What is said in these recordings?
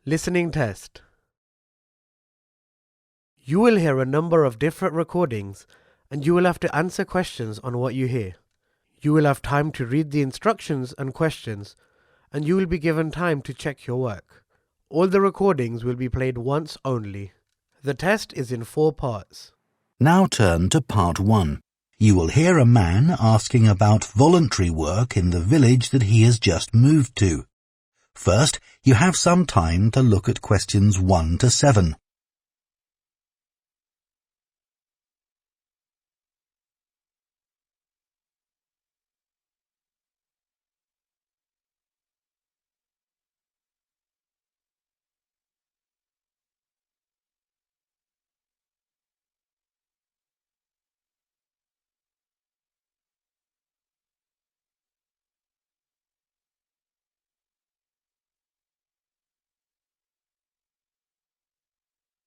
Listening test. You will hear a number of different recordings and you will have to answer questions on what you hear. You will have time to read the instructions and questions and you will be given time to check your work. All the recordings will be played once only. The test is in 4 parts. Now turn to part 1. You will hear a man asking about voluntary work in the village that he has just moved to. First, you have some time to look at questions 1 to 7.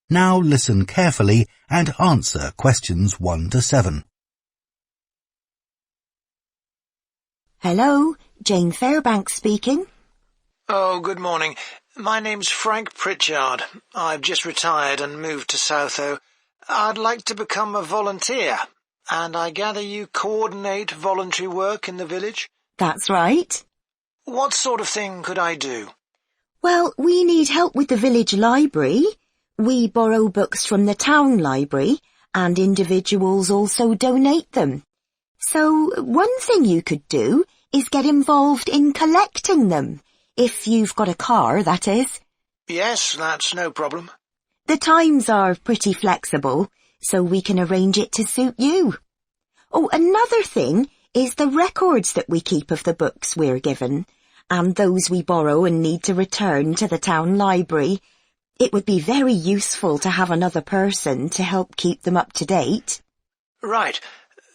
Now listen carefully and answer questions 1 to 7. Hello, Jane Fairbanks speaking. Oh, good morning. My name's Frank Pritchard. I've just retired and moved to Southo. I'd like to become a volunteer, and I gather you coordinate voluntary work in the village? That's right. What sort of thing could I do? Well, we need help with the village library. We borrow books from the town library, and individuals also donate them. So one thing you could do is get involved in collecting them, if you've got a car, that is. Yes, that's no problem. The times are pretty flexible, so we can arrange it to suit you. Oh, another thing is the records that we keep of the books we're given, and those we borrow and need to return to the town library. It would be very useful to have another person to help keep them up to date. Right.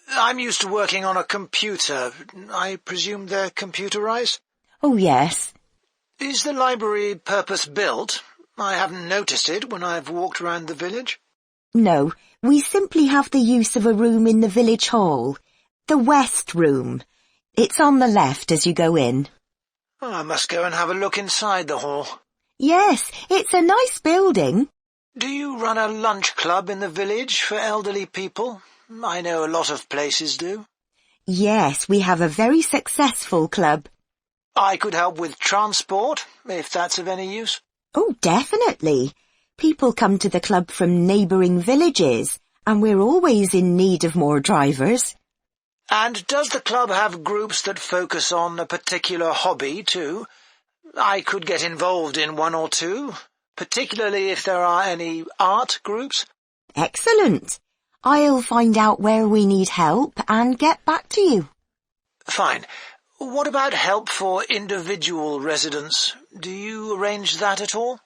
I'm used to working on a computer. I presume they're computerized? Oh, yes. Is the library purpose-built? I haven't noticed it when I've walked around the village. No, we simply have the use of a room in the village hall. The West Room. It's on the left as you go in. Oh, I must go and have a look inside the hall. Yes, it's a nice building. Do you run a lunch club in the village for elderly people? I know a lot of places do. Yes, we have a very successful club. I could help with transport, if that's of any use. Oh, definitely. People come to the club from neighbouring villages, and we're always in need of more drivers. And does the club have groups that focus on a particular hobby too? I could get involved in 1 or 2, particularly if there are any art groups. Excellent. I'll find out where we need help and get back to you. Fine. What about help for individual residents? Do you arrange that at all?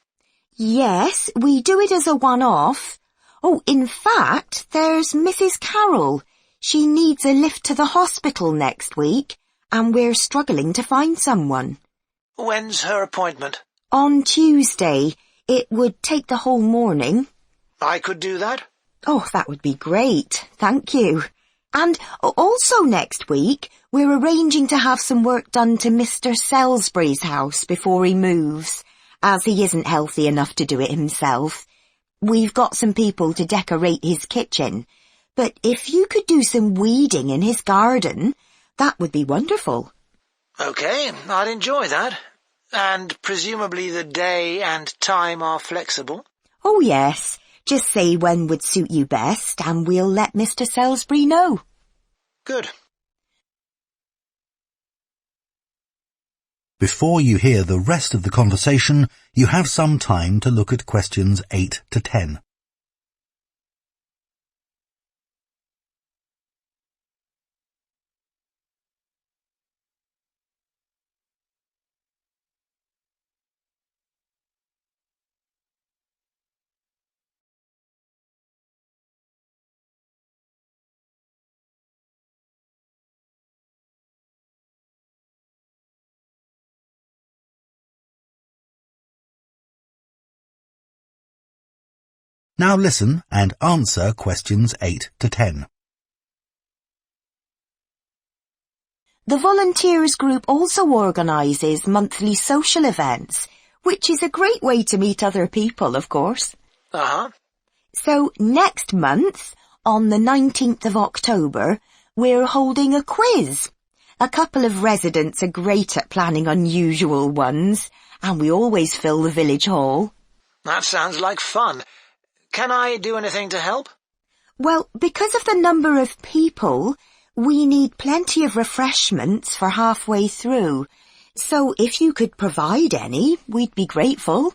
Yes, we do it as a one-off. Oh, in fact, there's Mrs. Carroll. She needs a lift to the hospital next week, and we're struggling to find someone. When's her appointment? On Tuesday. It would take the whole morning. I could do that? Oh, that would be great. Thank you. And also next week, we're arranging to have some work done to Mr. Salisbury's house before he moves, as he isn't healthy enough to do it himself. We've got some people to decorate his kitchen, but if you could do some weeding in his garden, that would be wonderful. OK, I'd enjoy that. And presumably the day and time are flexible? Oh, yes. Just say when would suit you best, and we'll let Mr. Salisbury know. Good. Before you hear the rest of the conversation, you have some time to look at questions 8 to 10. Now listen and answer questions 8 to 10. The volunteers group also organises monthly social events which is a great way to meet other people, of course. Uh-huh. So next month, on the 19th of October, we're holding a quiz. A couple of residents are great at planning unusual ones, and we always fill the village hall. That sounds like fun. Can I do anything to help? Well, because of the number of people, we need plenty of refreshments for halfway through. So if you could provide any, we'd be grateful.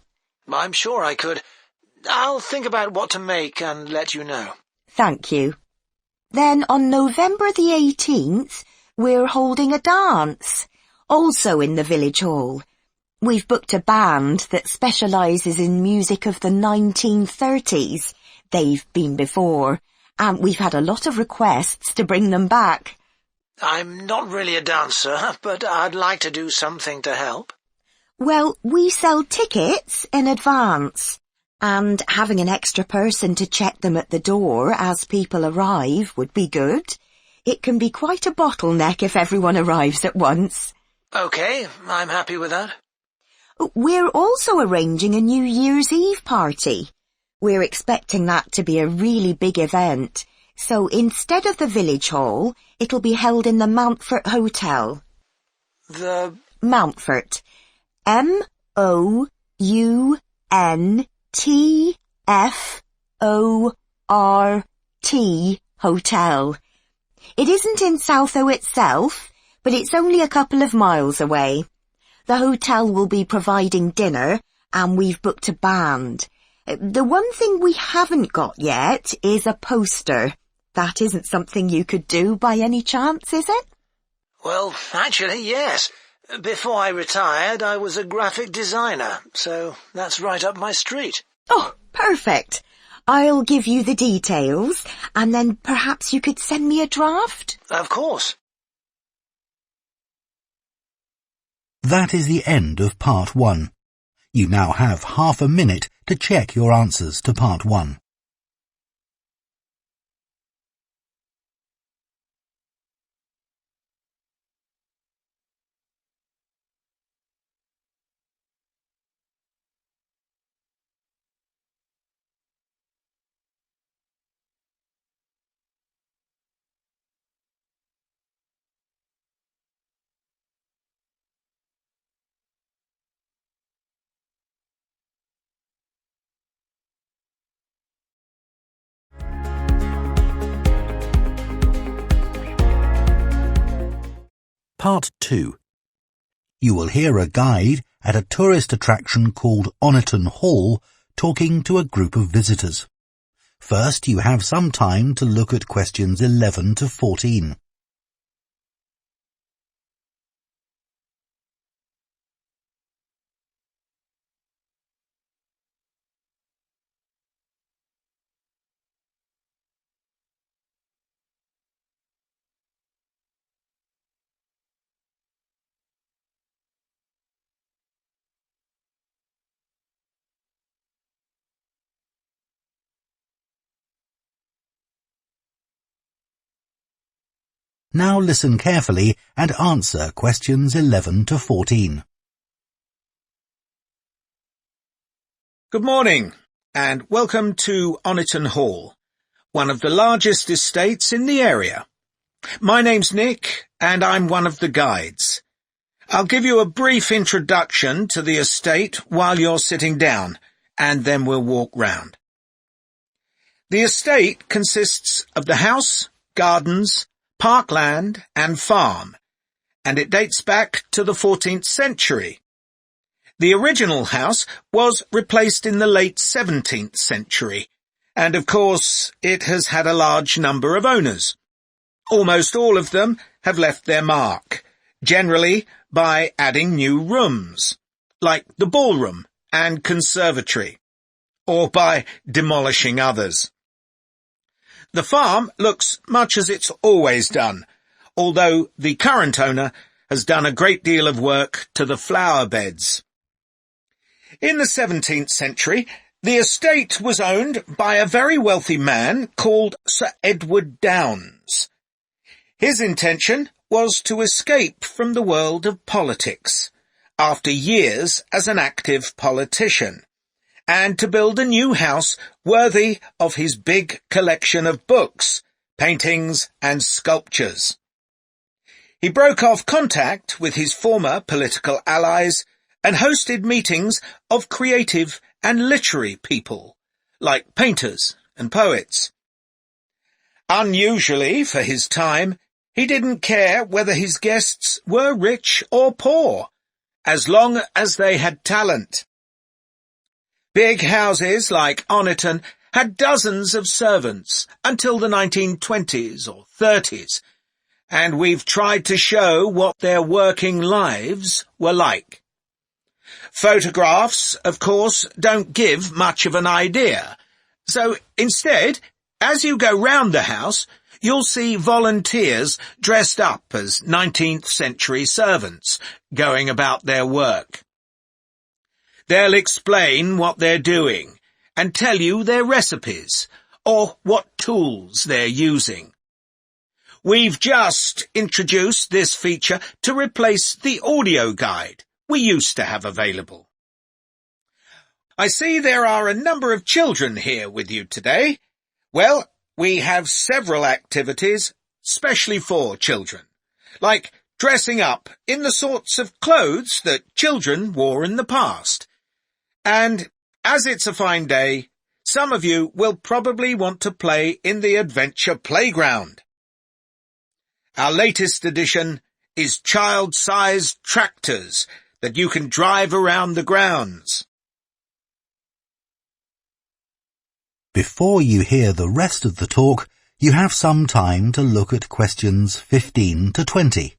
I'm sure I could. I'll think about what to make and let you know. Thank you. Then on November the 18th, we're holding a dance, also in the village hall. We've booked a band that specialises in music of the 1930s. They've been before, and we've had a lot of requests to bring them back. I'm not really a dancer, but I'd like to do something to help. Well, we sell tickets in advance, and having an extra person to check them at the door as people arrive would be good. It can be quite a bottleneck if everyone arrives at once. OK, I'm happy with that. We're also arranging a New Year's Eve party. We're expecting that to be a really big event, so instead of the village hall, it'll be held in the Mountfort Hotel. The... Mountfort. M-O-U-N-T-F-O-R-T Hotel. It isn't in Southo itself, but it's only a couple of miles away. The hotel will be providing dinner, and we've booked a band. The one thing we haven't got yet is a poster. That isn't something you could do by any chance, is it? Well, actually, yes. Before I retired, I was a graphic designer, so that's right up my street. Oh, perfect. I'll give you the details, and then perhaps you could send me a draft? Of course. That is the end of part 1. You now have half a minute to check your answers to part 1. Part 2. You will hear a guide at a tourist attraction called Oniton Hall talking to a group of visitors. First, you have some time to look at questions 11 to 14. Now listen carefully and answer questions 11 to 14. Good morning, and welcome to Oniton Hall, one of the largest estates in the area. My name's Nick, and I'm one of the guides. I'll give you a brief introduction to the estate while you're sitting down, and then we'll walk round. The estate consists of the house, gardens, parkland and farm, and it dates back to the 14th century. The original house was replaced in the late 17th century, and of course it has had a large number of owners. Almost all of them have left their mark, generally by adding new rooms, like the ballroom and conservatory, or by demolishing others. The farm looks much as it's always done, although the current owner has done a great deal of work to the flower beds. In the 17th century, the estate was owned by a very wealthy man called Sir Edward Downes. His intention was to escape from the world of politics, after years as an active politician, and to build a new house worthy of his big collection of books, paintings and sculptures. He broke off contact with his former political allies and hosted meetings of creative and literary people, like painters and poets. Unusually for his time, he didn't care whether his guests were rich or poor, as long as they had talent. Big houses like Oniton had dozens of servants until the 1920s or 30s, and we've tried to show what their working lives were like. Photographs, of course, don't give much of an idea, so instead, as you go round the house, you'll see volunteers dressed up as 19th century servants going about their work. They'll explain what they're doing and tell you their recipes or what tools they're using. We've just introduced this feature to replace the audio guide we used to have available. I see there are a number of children here with you today. Well, we have several activities specially for children, like dressing up in the sorts of clothes that children wore in the past. And as it's a fine day, some of you will probably want to play in the adventure playground. Our latest addition is child-sized tractors that you can drive around the grounds. Before you hear the rest of the talk, you have some time to look at questions 15 to 20.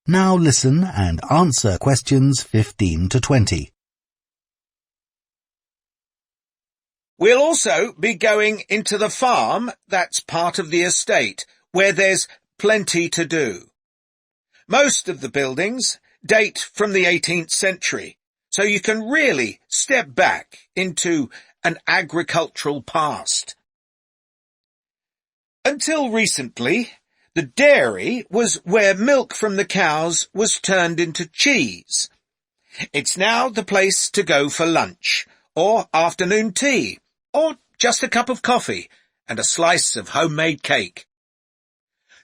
Now listen and answer questions 15 to 20. We'll also be going into the farm that's part of the estate, where there's plenty to do. Most of the buildings date from the 18th century, so you can really step back into an agricultural past. Until recently, the dairy was where milk from the cows was turned into cheese. It's now the place to go for lunch, or afternoon tea, or just a cup of coffee and a slice of homemade cake.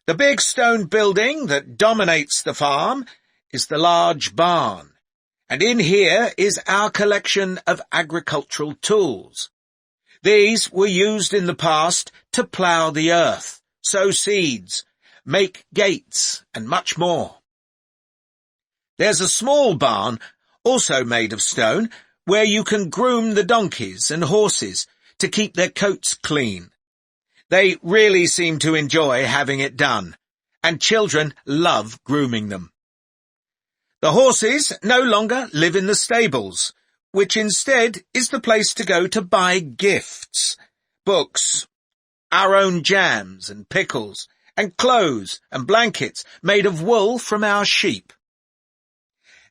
The big stone building that dominates the farm is the large barn, and in here is our collection of agricultural tools. These were used in the past to plough the earth, sow seeds, make gates, and much more. There's a small barn, also made of stone, where you can groom the donkeys and horses to keep their coats clean. They really seem to enjoy having it done, and children love grooming them. The horses no longer live in the stables, which instead is the place to go to buy gifts, books, our own jams and pickles, and clothes and blankets made of wool from our sheep.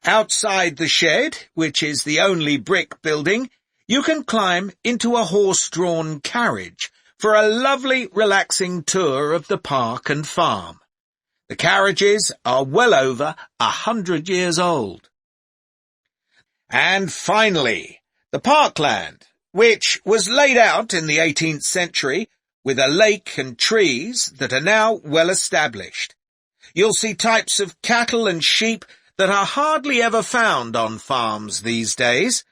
Outside the shed, which is the only brick building, you can climb into a horse-drawn carriage for a lovely, relaxing tour of the park and farm. The carriages are well over 100 years old. And finally, the parkland, which was laid out in the 18th century with a lake and trees that are now well established. You'll see types of cattle and sheep that are hardly ever found on farms these days.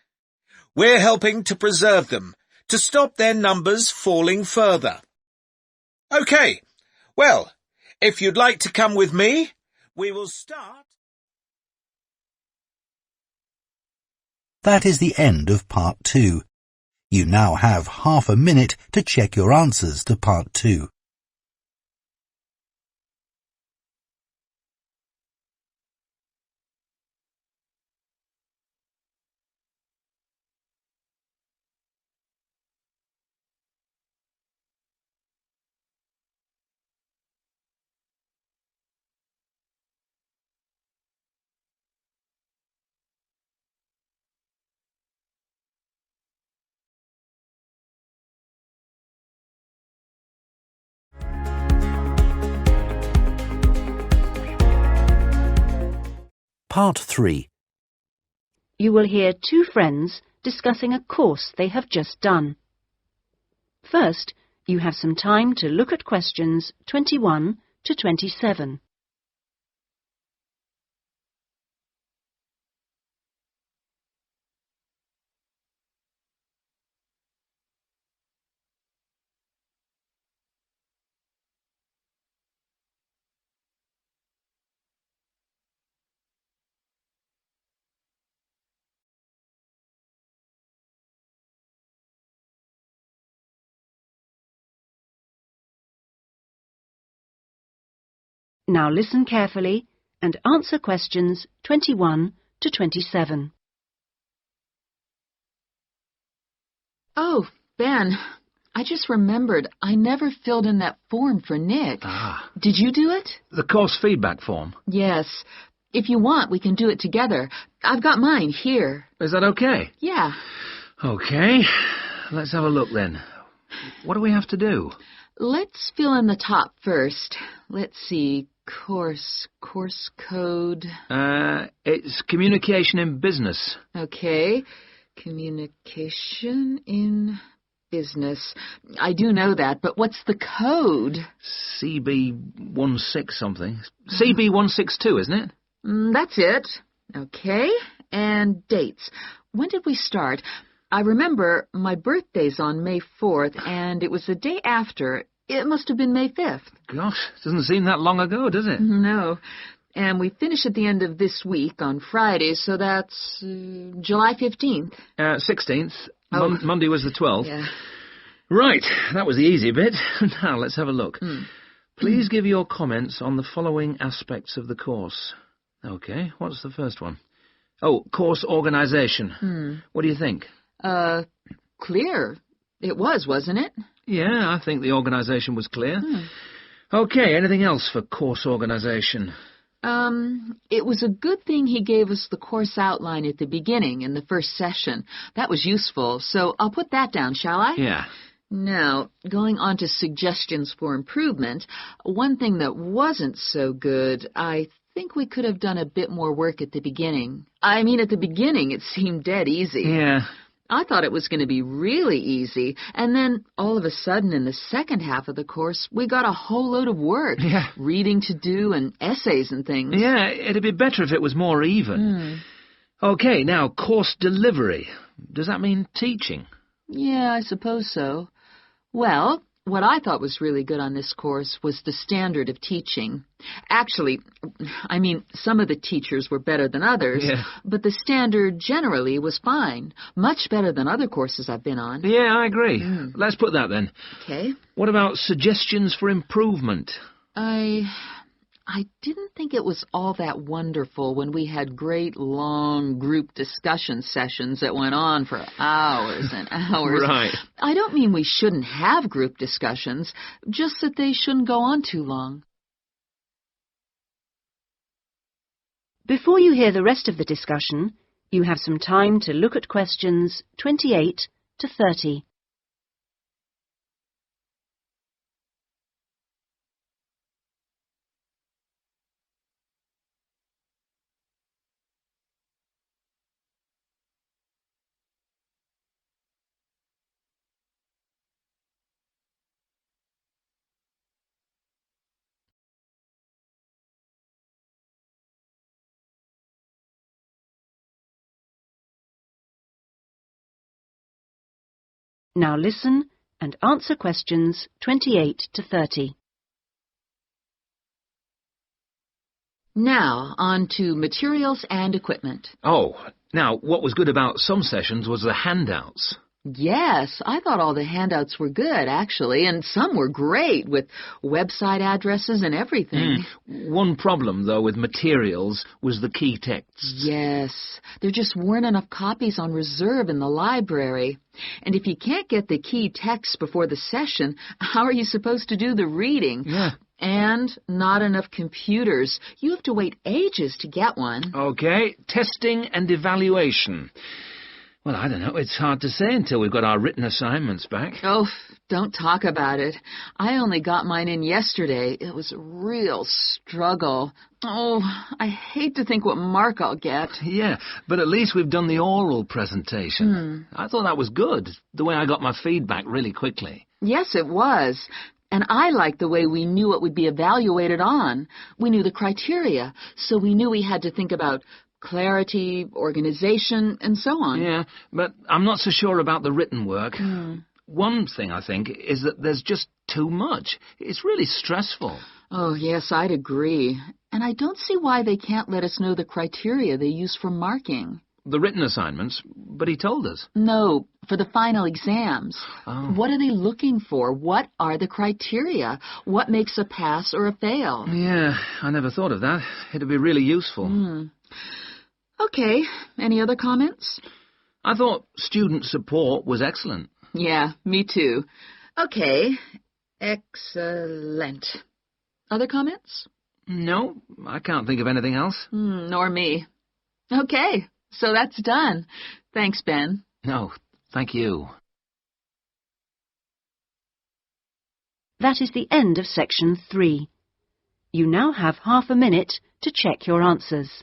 We're helping to preserve them, to stop their numbers falling further. OK, well, if you'd like to come with me, we will start. That is the end of part 2. You now have half a minute to check your answers to part 2. Part 3. You will hear two friends discussing a course they have just done. First, you have some time to look at questions 21 to 27. Now listen carefully and answer questions 21 to 27. Oh, Ben, I just remembered I never filled in that form for Nick. Ah. Did you do it? The course feedback form. Yes. If you want, we can do it together. I've got mine here. Is that okay? Yeah. Okay. Let's have a look then. What do we have to do? Let's fill in the top first. Let's see. Course code. It's communication in business. Okay. Communication in business. I do know that, but what's the code? CB16 something. CB162, isn't it? That's it. Okay. And dates. When did we start? I remember my birthday's on May 4th, and it was the day after. It must have been May 5th. Gosh, doesn't seem that long ago, does it? No. And we finish at the end of this week on Friday, so that's July 15th. 16th. Oh. Monday was the 12th. Yeah. Right, that was the easy bit. Now, let's have a look. Please give your comments on the following aspects of the course. Okay, what's the first one? Oh, course organisation. What do you think? Clear. It was, wasn't it? Yeah, I think the organisation was clear. Okay, anything else for course organisation? It was a good thing he gave us the course outline at the beginning in the first session. That was useful, so I'll put that down, shall I? Yeah. Now, going on to suggestions for improvement, one thing that wasn't so good, I think we could have done a bit more work at the beginning. I mean, at the beginning it seemed dead easy. Yeah. I thought it was going to be really easy, and then all of a sudden in the second half of the course, we got a whole load of work. Yeah. Reading to do and essays and things. Yeah, it'd be better if it was more even. Okay, now, course delivery. Does that mean teaching? Yeah, I suppose so. Well, what I thought was really good on this course was the standard of teaching. Actually, I mean, some of the teachers were better than others, but the standard generally was fine. Much better than other courses I've been on. Yeah, I agree. Let's put that then. Okay. What about suggestions for improvement? I didn't think it was all that wonderful when we had great, long group discussion sessions that went on for hours and hours. Right. I don't mean we shouldn't have group discussions, just that they shouldn't go on too long. Before you hear the rest of the discussion, you have some time to look at questions 28 to 30. Now listen and answer questions 28 to 30. Now, on to materials and equipment. Oh, now, what was good about some sessions was the handouts. Yes, I thought all the handouts were good, actually, and some were great, with website addresses and everything. One problem, though, with materials was the key texts. Yes, there just weren't enough copies on reserve in the library. And if you can't get the key text before the session, how are you supposed to do the reading? Yeah. And not enough computers. You have to wait ages to get one. Okay, testing and evaluation. Well, I don't know. It's hard to say until we've got our written assignments back. Oh, don't talk about it. I only got mine in yesterday. It was a real struggle. Oh, I hate to think what mark I'll get. Yeah, but at least we've done the oral presentation. I thought that was good, the way I got my feedback really quickly. Yes, it was. And I liked the way we knew what would be evaluated on. We knew the criteria, so we knew we had to think about clarity, organization, and so on. Yeah, but I'm not so sure about the written work. One thing, I think, is that there's just too much. It's really stressful. Oh, yes, I'd agree. And I don't see why they can't let us know the criteria they use for marking. The written assignments, but he told us. No, for the final exams. Oh. What are they looking for? What are the criteria? What makes a pass or a fail? Yeah, I never thought of that. It'd be really useful. Okay, any other comments? I thought student support was excellent. Yeah, me too. Okay, excellent. Other comments? No, I can't think of anything else. Nor me. Okay, so that's done. Thanks, Ben. No, thank you. That is the end of section 3. You now have half a minute to check your answers.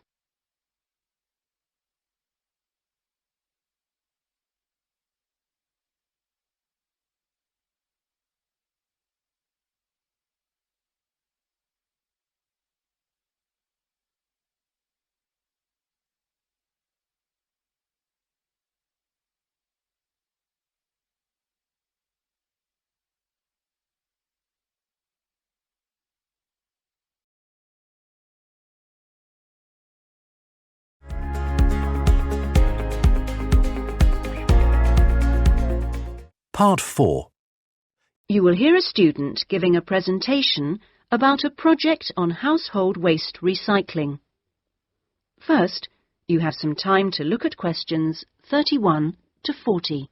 Part 4. You will hear a student giving a presentation about a project on household waste recycling. First, you have some time to look at questions 31 to 40.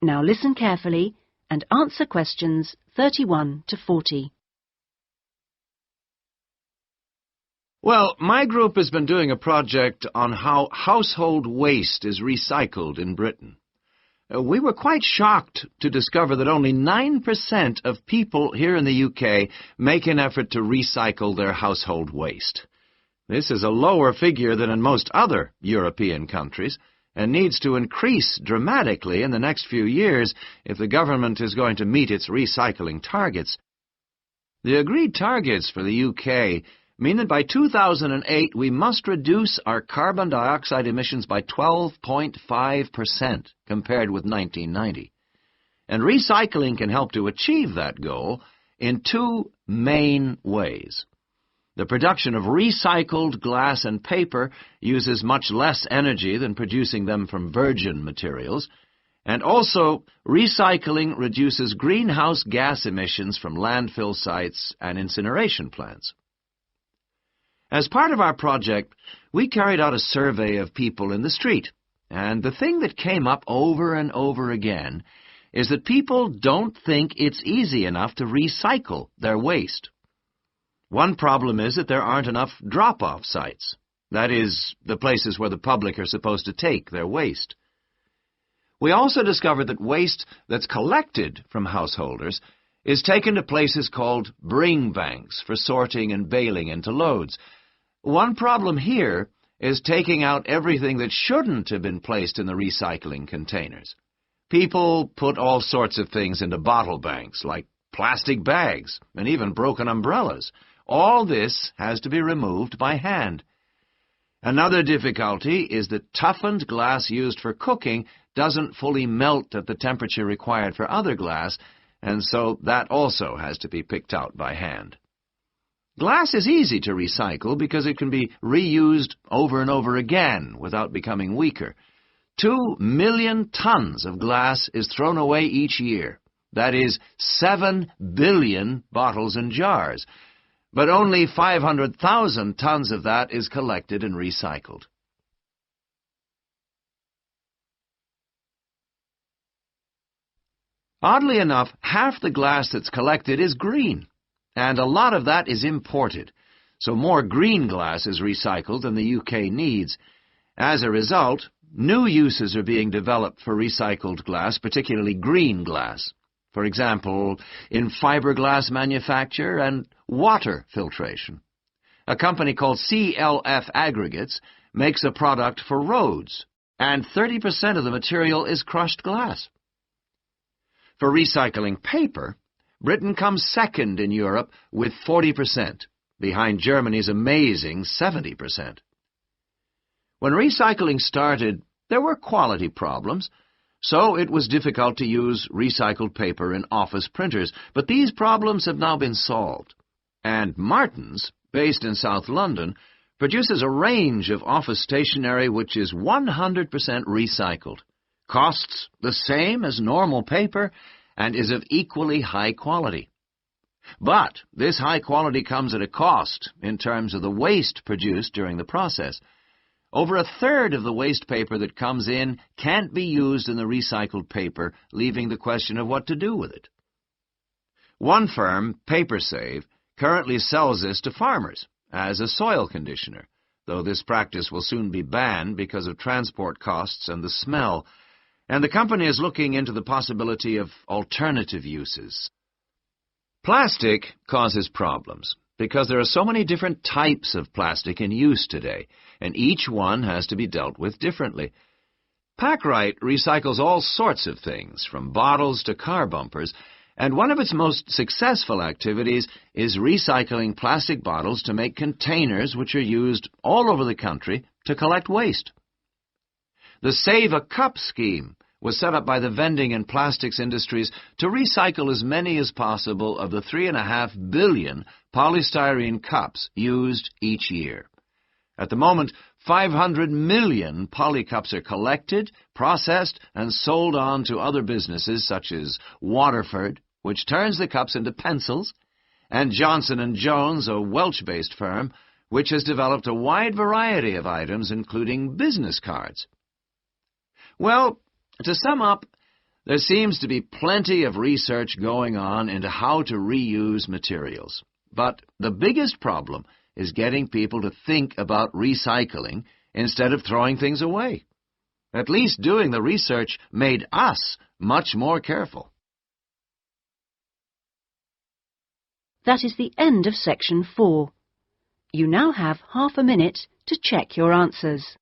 Now listen carefully and answer questions 31 to 40. Well, my group has been doing a project on how household waste is recycled in Britain. We were quite shocked to discover that only 9% of people here in the UK make an effort to recycle their household waste. This is a lower figure than in most other European countries, and needs to increase dramatically in the next few years if the government is going to meet its recycling targets. The agreed targets for the UK mean that by 2008 we must reduce our carbon dioxide emissions by 12.5% compared with 1990. And recycling can help to achieve that goal in two main ways. The production of recycled glass and paper uses much less energy than producing them from virgin materials, and also recycling reduces greenhouse gas emissions from landfill sites and incineration plants. As part of our project, we carried out a survey of people in the street, and the thing that came up over and over again is that people don't think it's easy enough to recycle their waste. One problem is that there aren't enough drop-off sites. That is, the places where the public are supposed to take their waste. We also discovered that waste that's collected from householders is taken to places called bring banks for sorting and baling into loads. One problem here is taking out everything that shouldn't have been placed in the recycling containers. People put all sorts of things into bottle banks, like plastic bags and even broken umbrellas. All this has to be removed by hand. Another difficulty is that toughened glass used for cooking doesn't fully melt at the temperature required for other glass, and so that also has to be picked out by hand. Glass is easy to recycle because it can be reused over and over again without becoming weaker. 2 million tons of glass is thrown away each year. That is 7 billion bottles and jars. But only 500,000 tons of that is collected and recycled. Oddly enough, half the glass that's collected is green, and a lot of that is imported, so more green glass is recycled than the UK needs. As a result, new uses are being developed for recycled glass, particularly green glass. For example, in fiberglass manufacture and water filtration. A company called CLF Aggregates makes a product for roads, and 30% of the material is crushed glass. For recycling paper, Britain comes second in Europe with 40%, behind Germany's amazing 70%. When recycling started, there were quality problems, so it was difficult to use recycled paper in office printers, but these problems have now been solved. And Martin's, based in South London, produces a range of office stationery which is 100% recycled, costs the same as normal paper, and is of equally high quality. But this high quality comes at a cost in terms of the waste produced during the process. Over a third of the waste paper that comes in can't be used in the recycled paper, leaving the question of what to do with it. One firm, PaperSave, currently sells this to farmers as a soil conditioner, though this practice will soon be banned because of transport costs and the smell, and the company is looking into the possibility of alternative uses. Plastic causes problems because there are so many different types of plastic in use today, and each one has to be dealt with differently. Packrite recycles all sorts of things, from bottles to car bumpers, and one of its most successful activities is recycling plastic bottles to make containers which are used all over the country to collect waste. The Save a Cup scheme was set up by the vending and plastics industries to recycle as many as possible of the 3.5 billion polystyrene cups used each year. At the moment, 500 million polycups are collected, processed, and sold on to other businesses such as Waterford, which turns the cups into pencils, and Johnson & Jones, a Welsh-based firm, which has developed a wide variety of items, including business cards. Well, to sum up, there seems to be plenty of research going on into how to reuse materials. But the biggest problem is getting people to think about recycling instead of throwing things away. At least doing the research made us much more careful. That is the end of section 4. You now have half a minute to check your answers.